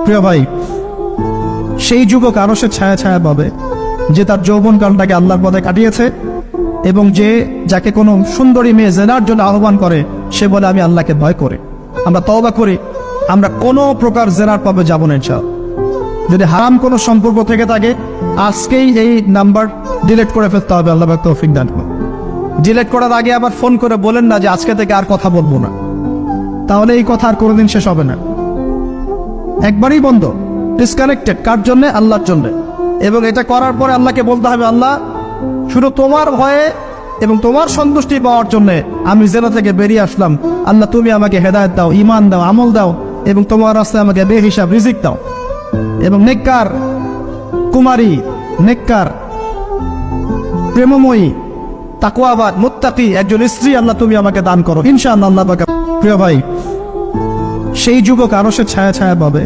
প্রিয় ভাই, সেই যুবক আরশের ছায়া ছায়া পাবে যে তার যৌবনকালটাকে আল্লাহর পথে কাটিয়েছে এবং যাকে কোনো সুন্দরী মেয়ে জেনার জন্য আহ্বান করে সে বলে আমি আল্লাহকে ভয় করি। আমরা তওবা করি, আমরা কোনো প্রকার জেনার পাবে যাব না ইনশাআল্লাহ। যদি হারাম কোনো সম্পর্ক থেকে থাকে আজকেই এই নাম্বার ডিলিট করে ফেলতে হবে। আল্লাহ পাক তৌফিক দান করুন। ডিলিট করার আগে আবার ফোন করে বলেন না যে আজকে থেকে আর কথা বলবো না, তাহলে এই কথা আর কোনোদিন শেষ হবে না। একবারই বন্ধ, ডিসকানেক্টেড। কার জন্য? আল্লাহর জন্য। এবং এটা করার পরে আল্লাহকে বলতে হবে, আল্লাহ শুধু তোমার ভয়ে এবং তোমার সন্তুষ্টি পাওয়ার জন্য আমি জেনা থেকে বেরিয়ে আসলাম। আল্লাহ তুমি আমাকে হেদায়েত দাও, ঈমান দাও, আমল দাও এবং তোমার রাস্তায় আমাকে বেহিসাব রিজিক দাও। এবং নেককার কুমারী, নেককার প্রেমময়ী, তাকওয়াবাদ, মুত্তাকি একজন স্ত্রী আল্লাহ তুমি আমাকে দান করো ইনশাআল্লাহ। আল্লাহ পাক। প্রিয় ভাই, সেই যুবক আরশের ছায়া ছায়া পাবে